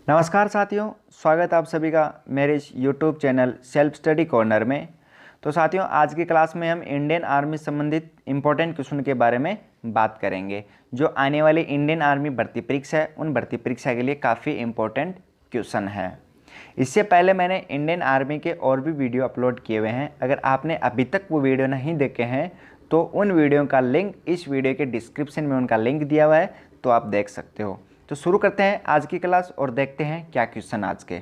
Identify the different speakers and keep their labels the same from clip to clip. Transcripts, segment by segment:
Speaker 1: नमस्कार साथियों, स्वागत है आप सभी का मेरे इस YouTube channel self study corner में। तो साथियों, आज की क्लास में हम इंडियन आर्मी संबंधित इम्पोर्टेंट क्वेश्चन के बारे में बात करेंगे जो आने वाली इंडियन आर्मी भर्ती परीक्षा है, उन भर्ती परीक्षा के लिए काफ़ी इम्पोर्टेंट क्वेश्चन है। इससे पहले मैंने इंडियन आर्मी के और भी वीडियो अपलोड किए हुए हैं। अगर आपने अभी तक वो वीडियो नहीं देखे हैं तो उन वीडियो का लिंक इस वीडियो के डिस्क्रिप्शन में उनका लिंक दिया हुआ है, तो आप देख सकते हो। तो शुरू करते हैं आज की क्लास और देखते हैं क्या क्वेश्चन आज के।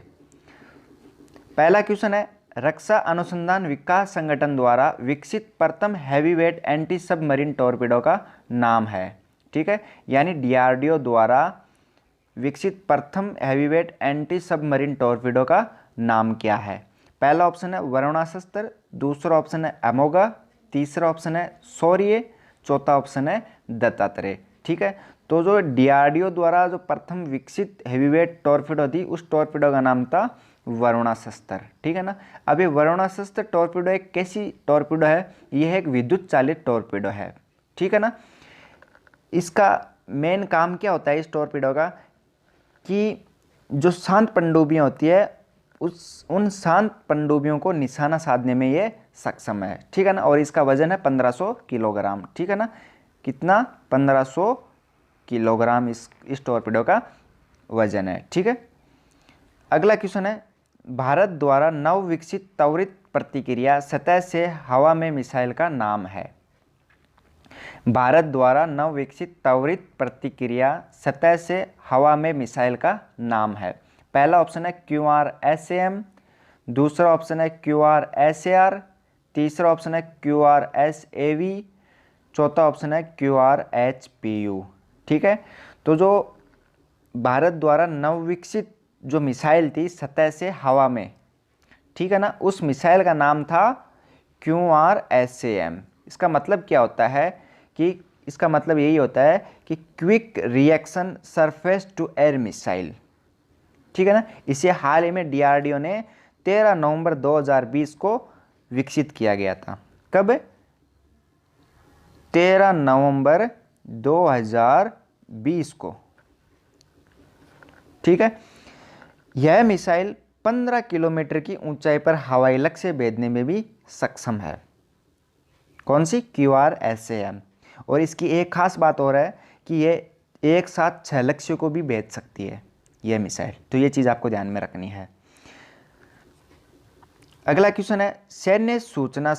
Speaker 1: पहला क्वेश्चन है, रक्षा अनुसंधान विकास संगठन द्वारा विकसित प्रथम हैवीवेट एंटी सबमरीन टॉर्पीडो का नाम है। ठीक है, यानी डीआरडीओ द्वारा विकसित प्रथम हैवीवेट एंटी सबमरीन टॉर्पीडो का नाम क्या है। पहला ऑप्शन है वरुणास्त्र, दूसरा ऑप्शन है अमोगा, तीसरा ऑप्शन है शौर्य, चौथा ऑप्शन है दत्तात्रेय। ठीक है, तो जो डीआरडीओ द्वारा जो प्रथम विकसित हैवीवेट टॉर्पीडो थी उस टॉर्पीडो का नाम था वरुणास्त्र। ठीक है ना। अब ये वरुणास्त्र टॉर्पीडो एक कैसी टॉर्पीडो है? यह एक विद्युत चालित टॉर्पीडो है। ठीक है ना। इसका मेन काम क्या होता है इस टॉर्पीडो का कि जो शांत पनडुब्बियाँ होती है उन शांत पनडुब्बियों को निशाना साधने में ये सक्षम है। ठीक है ना। और इसका वजन है 1500 किलोग्राम। ठीक है ना। कितना? 1500 किलोग्राम इस टॉर्पीडो का वजन है। ठीक है। अगला क्वेश्चन है, भारत द्वारा नव विकसित त्वरित प्रतिक्रिया सतह से हवा में मिसाइल का नाम है। भारत द्वारा नव विकसित त्वरित प्रतिक्रिया सतह से हवा में मिसाइल का नाम है। पहला ऑप्शन है QRSAM, दूसरा ऑप्शन है QRSAR, तीसरा ऑप्शन है QRSAV, चौथा ऑप्शन है QRHPU। ठीक है, तो जो भारत द्वारा नवविकसित जो मिसाइल थी सतह से हवा में, ठीक है ना, उस मिसाइल का नाम था QRSAM। इसका मतलब क्या होता है कि इसका मतलब यही होता है कि quick reaction surface to air missile. ठीक है ना। इसे हाल ही में डीआरडीओ ने 13 नवंबर 2020 को विकसित किया गया था। कब? 13 नवंबर 2020 को। ठीक है। यह मिसाइल 15 किलोमीटर की ऊंचाई पर हवाई लक्ष्य भेजने में भी सक्षम है। कौन सी? QRSAM। और इसकी एक खास बात और है कि यह एक साथ 6 लक्ष्यों को भी भेज सकती है यह मिसाइल। तो ये चीज़ आपको ध्यान में रखनी है। अगला क्वेश्चन है, सैन्य सूचना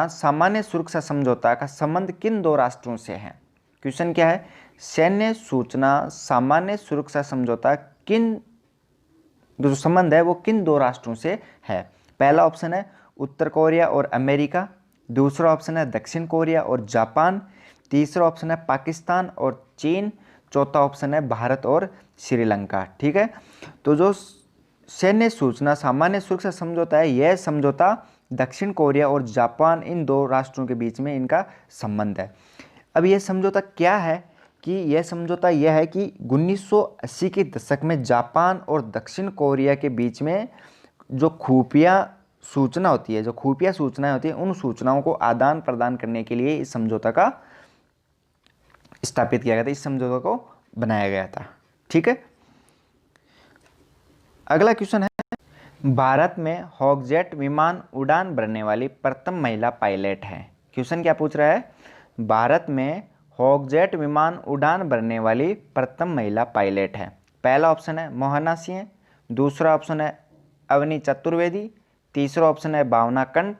Speaker 1: सामान्य सुरक्षा समझौता का संबंध किन दो राष्ट्रों से है? क्वेश्चन क्या है? सैन्य सूचना सामान्य सुरक्षा समझौता किन जो संबंध है वो किन दो राष्ट्रों से है? पहला ऑप्शन है उत्तर कोरिया और अमेरिका, दूसरा ऑप्शन है दक्षिण कोरिया और जापान, तीसरा ऑप्शन है पाकिस्तान और चीन, चौथा ऑप्शन है भारत और श्रीलंका। ठीक है, तो जो सैन्य सूचना सामान्य सुरक्षा समझौता है, यह समझौता दक्षिण कोरिया और जापान इन दो राष्ट्रों के बीच में इनका संबंध है। अब यह समझौता क्या है कि यह समझौता यह है कि 1980 के दशक में जापान और दक्षिण कोरिया के बीच में जो खुफिया सूचना होती है, जो खुफिया सूचनाएं होती है, उन सूचनाओं को आदान प्रदान करने के लिए इस समझौता का स्थापित किया गया था, इस समझौता को बनाया गया था। ठीक है। अगला क्वेश्चन है, भारत में हॉकजेट विमान उड़ान भरने वाली प्रथम महिला पायलट है। क्वेश्चन क्या पूछ रहा है? भारत में हॉकजेट विमान उड़ान भरने वाली प्रथम महिला पायलट है। पहला ऑप्शन है मोहना सिंह, दूसरा ऑप्शन है अवनी चतुर्वेदी, तीसरा ऑप्शन है भावना कंठ,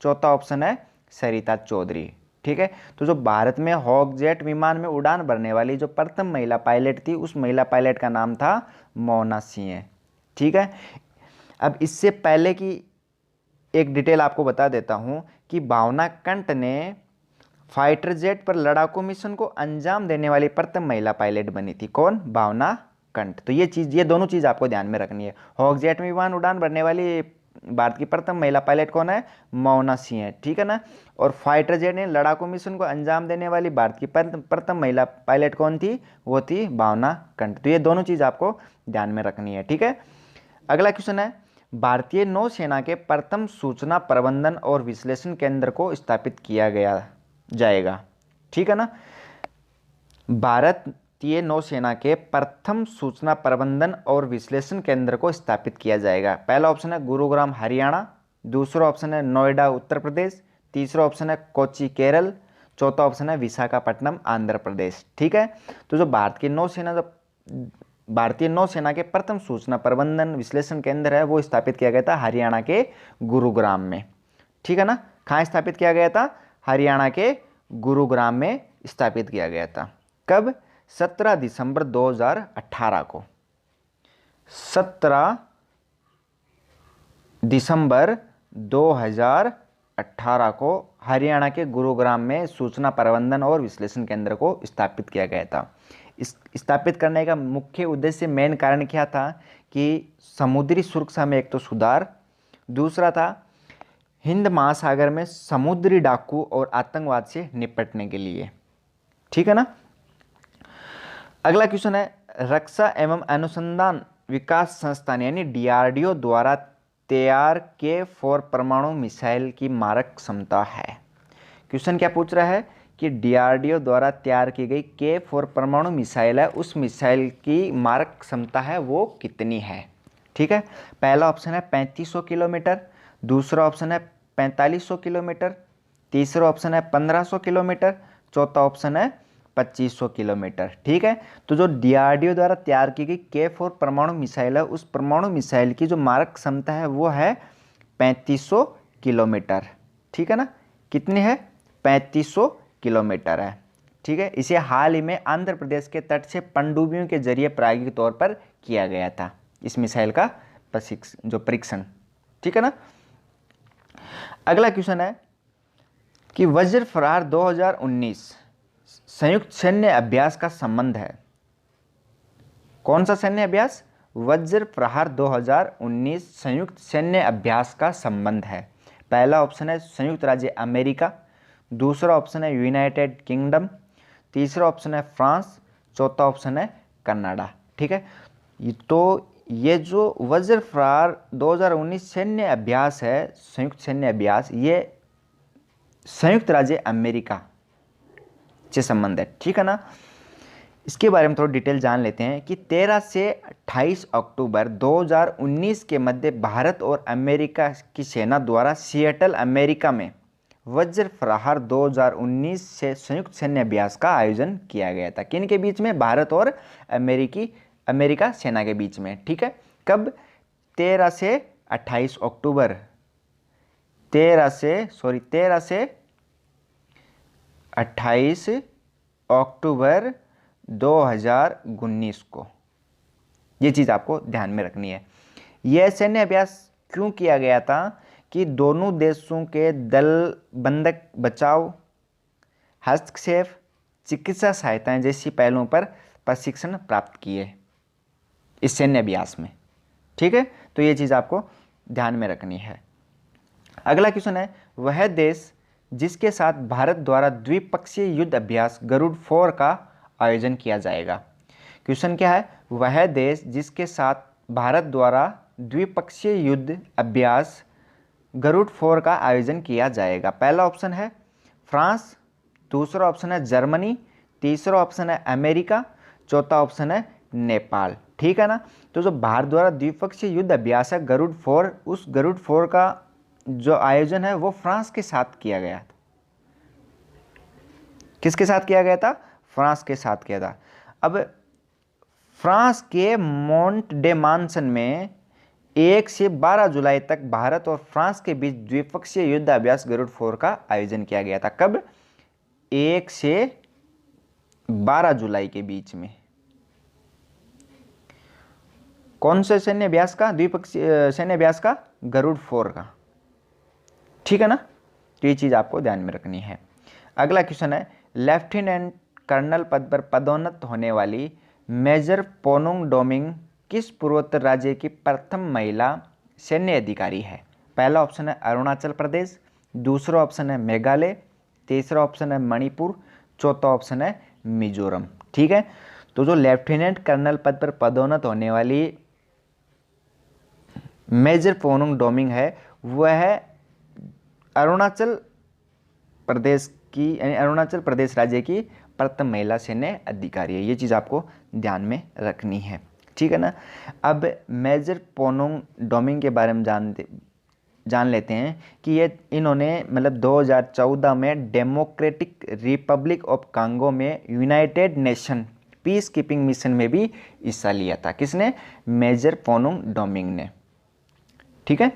Speaker 1: चौथा ऑप्शन है सरिता चौधरी। ठीक है, तो जो भारत में हॉकजेट विमान में उड़ान भरने वाली जो प्रथम महिला पायलट थी, उस महिला पायलट का नाम था मोहना सिंह। ठीक है। अब इससे पहले की एक डिटेल आपको बता देता हूं कि भावना कंठ ने फाइटर जेट पर लड़ाकू मिशन को अंजाम देने वाली प्रथम महिला पायलट बनी थी। कौन? भावना कंठ। तो ये दोनों चीज आपको ध्यान में रखनी है। हॉकजेट में विमान उड़ान भरने वाली भारत की प्रथम महिला पायलट कौन है? मोहना सिंह। ठीक है ना। और फाइटर जेट ने लड़ाकू मिशन को अंजाम देने वाली भारत की प्रथम महिला पायलट कौन थी? वो थी भावना कंठ। तो ये दोनों चीज आपको ध्यान में रखनी है। ठीक है। अगला क्वेश्चन है, भारतीय नौसेना के प्रथम सूचना प्रबंधन और विश्लेषण केंद्र को स्थापित किया जाएगा। ठीक है ना। भारत भारतीय नौसेना के प्रथम सूचना प्रबंधन और विश्लेषण केंद्र को स्थापित किया जाएगा? पहला ऑप्शन है गुरुग्राम हरियाणा, दूसरा ऑप्शन है नोएडा उत्तर प्रदेश, तीसरा ऑप्शन है कोच्चि केरल, चौथा ऑप्शन है विशाखापट्टनम आंध्र प्रदेश। ठीक है, तो जो भारतीय नौसेना के प्रथम सूचना प्रबंधन विश्लेषण केंद्र है वो स्थापित किया गया था हरियाणा के गुरुग्राम में। ठीक है ना, कहाँ स्थापित किया गया था? हरियाणा के गुरुग्राम में स्थापित किया गया था। कब? 17 दिसंबर 2018 को। 17 दिसंबर 2018 को हरियाणा के गुरुग्राम में सूचना प्रबंधन और विश्लेषण केंद्र को स्थापित किया गया था। इस स्थापित करने का मुख्य उद्देश्य, मेन कारण क्या था कि समुद्री सुरक्षा में एक तो सुधार, दूसरा था हिंद महासागर में समुद्री डाकू और आतंकवाद से निपटने के लिए। ठीक है ना। अगला क्वेश्चन है, रक्षा एवं अनुसंधान विकास संस्थान यानी डीआरडीओ द्वारा तैयार K4 परमाणु मिसाइल की मारक क्षमता है। क्वेश्चन क्या पूछ रहा है कि डीआरडीओ द्वारा तैयार की गई K4 परमाणु मिसाइल है, उस मिसाइल की मारक क्षमता है वो कितनी है? ठीक है, पहला ऑप्शन है 3500 किलोमीटर, दूसरा ऑप्शन है 4500 किलोमीटर, तीसरा ऑप्शन है 1500 किलोमीटर, चौथा ऑप्शन है 2500 किलोमीटर। ठीक है, तो जो डीआरडीओ द्वारा तैयार की गई K4 परमाणु मिसाइल है, उस परमाणु मिसाइल की जो मारक क्षमता है वो है 3500 किलोमीटर। ठीक है ना, कितनी है? 3500 किलोमीटर है। ठीक है, इसे हाल ही में आंध्र प्रदेश के तट से पनडुब्बियों के जरिए प्रायोगिक तौर पर किया गया था, इस मिसाइल का परीक्षण। ठीक है ना। अगला क्वेश्चन है कि वज्र प्रहार 2019 संयुक्त सैन्य अभ्यास का संबंध है। कौन सा सैन्य अभ्यास? वज्र प्रहार 2019 संयुक्त सैन्य अभ्यास का संबंध है। पहला ऑप्शन है संयुक्त राज्य अमेरिका, दूसरा ऑप्शन है यूनाइटेड किंगडम, तीसरा ऑप्शन है फ्रांस, चौथा ऑप्शन है कनाडा। ठीक है, तो ये जो वज्र प्रहार 2019 सैन्य अभ्यास है, संयुक्त सैन्य अभ्यास, ये संयुक्त राज्य अमेरिका से संबंध है। ठीक है ना। इसके बारे में थोड़ा डिटेल जान लेते हैं कि 13 से 28 अक्टूबर 2019 के मध्य भारत और अमेरिका की सेना द्वारा सिएटल अमेरिका में वज्र प्रहार 2019 से संयुक्त सैन्य अभ्यास का आयोजन किया गया था। किन के बीच में? भारत और अमेरिका सेना के बीच में। ठीक है, कब? 13 से 28 अक्टूबर 13 से 28 अक्टूबर 2019 को। ये चीज़ आपको ध्यान में रखनी है। यह सैन्य अभ्यास क्यों किया गया था कि दोनों देशों के दल बंधक बचाव, हस्तक्षेप, चिकित्सा सहायताएं जैसी पहलुओं पर प्रशिक्षण प्राप्त किए इस सैन्य अभ्यास में। ठीक है, तो ये चीज़ आपको ध्यान में रखनी है। अगला क्वेश्चन है, वह देश जिसके साथ भारत द्वारा द्विपक्षीय युद्ध अभ्यास गरुड़ 4 का आयोजन किया जाएगा। क्वेश्चन क्या है? वह देश जिसके साथ भारत द्वारा द्विपक्षीय युद्ध अभ्यास गरुड़ 4 का आयोजन किया जाएगा। पहला ऑप्शन है फ्रांस, दूसरा ऑप्शन है जर्मनी, तीसरा ऑप्शन है अमेरिका, चौथा ऑप्शन है नेपाल। ठीक है ना। तो जो भारत द्वारा द्विपक्षीय युद्ध अभ्यास है गरुड़ 4, उस गरुड़ 4 का जो आयोजन है वो फ्रांस के साथ किया गया था। किसके साथ किया गया था? फ्रांस के साथ किया था। अब फ्रांस के मोंट डे मानसन में 1 से 12 जुलाई तक भारत और फ्रांस के बीच द्विपक्षीय युद्ध अभ्यास गरुड़ 4 का आयोजन किया गया था। कब? 1 से 12 जुलाई के बीच में। कौन से सैन्य अभ्यास का? द्विपक्षीय सैन्य अभ्यास का गरुड़ 4 का। ठीक है ना, तो ये चीज आपको ध्यान में रखनी है। अगला क्वेश्चन है, लेफ्टिनेंट कर्नल पद पर पदोन्नत होने वाली मेजर पोनुंग डोमिंग किस पूर्वोत्तर राज्य की प्रथम महिला सैन्य अधिकारी है? पहला ऑप्शन है अरुणाचल प्रदेश, दूसरा ऑप्शन है मेघालय, तीसरा ऑप्शन है मणिपुर, चौथा ऑप्शन है मिजोरम। ठीक है, तो जो लेफ्टिनेंट कर्नल पद पर पदोन्नत होने वाली मेजर पोनुंग डोमिंग है वह अरुणाचल प्रदेश की यानी अरुणाचल प्रदेश राज्य की प्रथम महिला सैन्य अधिकारी है। ये चीज़ आपको ध्यान में रखनी है, ठीक है ना। अब मेजर पोनोंग डोमिंग के बारे में जान लेते हैं कि ये इन्होंने मतलब 2014 में डेमोक्रेटिक रिपब्लिक ऑफ कांगो में United nation peace keeping mission में भी हिस्सा लिया था। किसने? मेजर पोनोंग डोमिंग ने, ठीक है।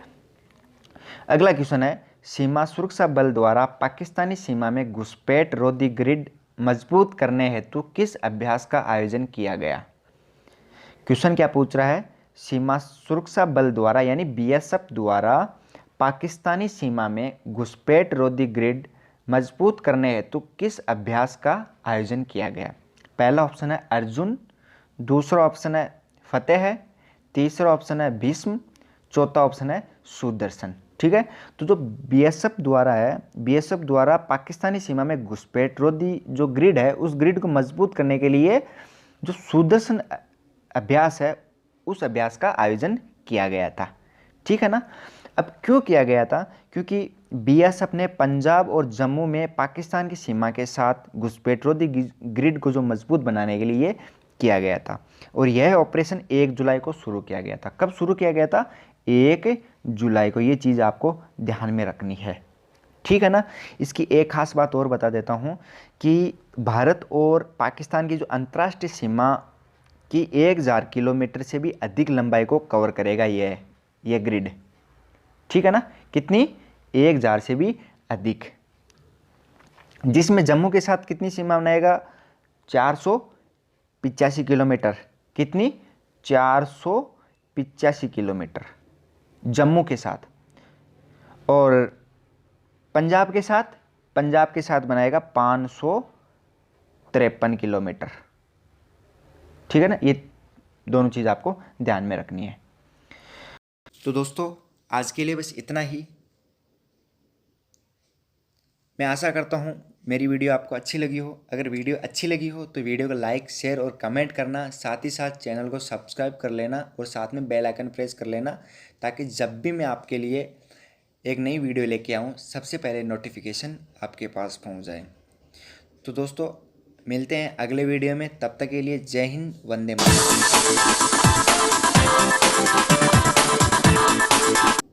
Speaker 1: अगला क्वेश्चन है, सीमा सुरक्षा बल द्वारा पाकिस्तानी सीमा में घुसपैठ रोधी ग्रिड मजबूत करने हेतु किस अभ्यास का आयोजन किया गया? क्वेश्चन क्या पूछ रहा है? सीमा सुरक्षा बल द्वारा यानी बीएसएफ द्वारा पाकिस्तानी सीमा में घुसपैठ रोधी ग्रिड मजबूत करने हेतु किस अभ्यास का आयोजन किया गया? पहला ऑप्शन है अर्जुन, दूसरा ऑप्शन है फतेह है, तीसरा ऑप्शन है भीष्म, चौथा ऑप्शन है सुदर्शन, ठीक है। तो जो बीएसएफ द्वारा है, बीएसएफ द्वारा पाकिस्तानी सीमा में घुसपैठ रोधी जो ग्रिड है उस ग्रिड को मजबूत करने के लिए जो सुदर्शन अभ्यास है उस अभ्यास का आयोजन किया गया था, ठीक है ना। अब क्यों किया गया था? क्योंकि बीएसएफ ने पंजाब और जम्मू में पाकिस्तान की सीमा के साथ घुसपैठ रोधी ग्रिड को जो मजबूत बनाने के लिए किया गया था और यह ऑपरेशन 1 जुलाई को शुरू किया गया था। कब शुरू किया गया था? 1 जुलाई को। ये चीज़ आपको ध्यान में रखनी है, ठीक है ना। इसकी एक खास बात और बता देता हूँ कि भारत और पाकिस्तान की जो अंतर्राष्ट्रीय सीमा की 1000 किलोमीटर से भी अधिक लंबाई को कवर करेगा ये ग्रिड, ठीक है ना। कितनी? 1000 से भी अधिक, जिसमें जम्मू के साथ कितनी सीमा बनाएगा? 485 किलोमीटर। कितनी? 485 किलोमीटर जम्मू के साथ। और पंजाब के साथ बनाएगा 553 किलोमीटर, ठीक है ना। ये दोनों चीज़ आपको ध्यान में रखनी है। तो दोस्तों आज के लिए बस इतना ही। मैं आशा करता हूँ मेरी वीडियो आपको अच्छी लगी हो। अगर वीडियो अच्छी लगी हो तो वीडियो को लाइक, शेयर और कमेंट करना, साथ ही साथ चैनल को सब्सक्राइब कर लेना और साथ में बेल आइकन प्रेस कर लेना, ताकि जब भी मैं आपके लिए एक नई वीडियो लेके आऊँ सबसे पहले नोटिफिकेशन आपके पास पहुँच जाए। तो दोस्तों मिलते हैं अगले वीडियो में, तब तक के लिए जय हिंद, वंदे मातरम।